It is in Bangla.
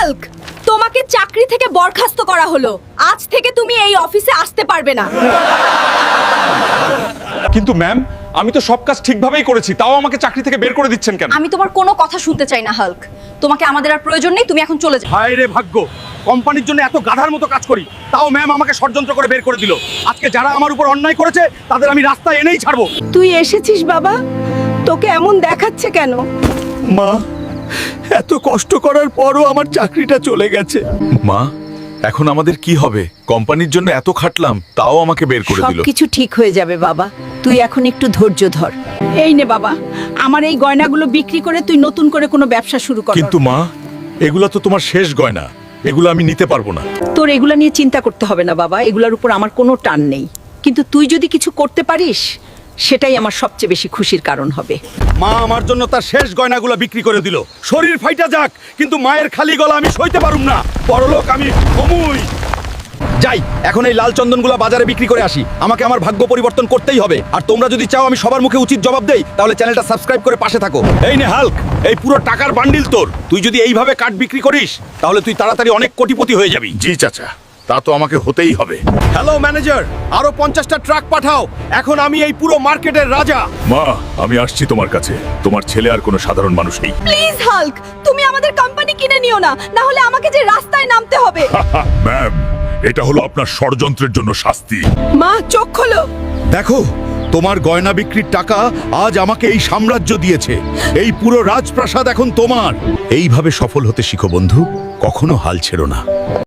হাল্ক, তোমাকে চাকরি থেকে বরখাস্ত করা হলো। আজ থেকে তুমি এই অফিসে আসতে পারবে না। কিন্তু ম্যাম, আমি তো সব কাজ ঠিকভাবেই করেছি, তাও আমাকে চাকরি থেকে বের করে দিচ্ছেন কেন? আমি তোমার কোনো কথা শুনতে চাই না হাল্ক। তোমাকে আমাদের আর প্রয়োজন নেই, তুমি এখন চলে যাও। হায় রে ভাগ্য, কোম্পানির জন্য এত গাধার মতো কাজ করি, তাও ম্যাম আমাকে ষড়যন্ত্র করে বের করে দিল। আজকে যারা আমার উপর অন্যায় করেছে তাদের আমি রাস্তায় এনেই ছাড়বো। তুই এসেছিস বাবা, তোকে এমন দেখাচ্ছে কেন? মা, এত কষ্ট করার পরও আমার চাকরিটা চলে গেছে। মা, এখন আমাদের কি হবে? কোম্পানির জন্য এত খাটলাম, তাও আমাকে বের করে দিল। সবকিছু ঠিক হয়ে যাবে বাবা, তুই এখন একটু ধৈর্য ধর। এই নে বাবা, আমার এই গয়নাগুলো বিক্রি করে তুই নতুন করে কোনো ব্যবসা শুরু কর। কিন্তু মা, এগুলা তো তোমার শেষ গয়না, এগুলো আমি নিতে পারবো না। তোর এগুলা নিয়ে চিন্তা করতে হবে না বাবা, এগুলোর উপর আমার কোনো টান নেই। কিন্তু তুই যদি কিছু করতে পারিস, সেটাই আমার সবচেয়ে বেশি খুশির কারণ হবে। মা আমার জন্য তার শেষ গয়নাগুলো বিক্রি করে দিল। শরীর ফাইটা যাক, কিন্তু মায়ের খালি গলা আমি সইতে পারুম না। পরলোক আমি হমুই। যাই, এখন এই লাল চন্দনগুলো বাজারে বিক্রি করে আসি। আমাকে আমার ভাগ্য পরিবর্তন করতেই হবে। আর তোমরা যদি চাও আমি সবার মুখে উচিত জবাব দেই, তাহলে চ্যানেলটা সাবস্ক্রাইব করে পাশে থাকো। এই নে হাল্ক, এই পুরো টাকার বান্ডিল তোর। তুই যদি এইভাবে কাঠ বিক্রি করিস, তাহলে তুই তাড়াতাড়ি অনেক কোটিপতি হয়ে যাবি। জি চাচা, তা তো আমাকে হতেই হবে। হ্যালো ম্যানেজার, আরো 50টা ট্রাক পাঠাও। এখন আমি এই পুরো মার্কেটের রাজা। মা, আমি আসছি তোমার কাছে। তোমার ছেলে আর কোনো সাধারণ মানুষ নেই। প্লিজ হাল্ক, তুমি আমাদের কোম্পানি কিনে নিও না, না হলে আমাকে যে রাস্তায় নামতে হবে। ম্যাম, এটা হলো আপনার ষড়যন্ত্রের জন্য শাস্তি। মা, চোখ খোলো। দেখো, তোমার গয়না বিক্রির টাকা আজ আমাকে এই সাম্রাজ্য দিয়েছে। এই পুরো রাজপ্রাসাদ এখন তোমার। এইভাবে সফল হতে শিখো বন্ধু, কখনো হাল ছেড়ো না।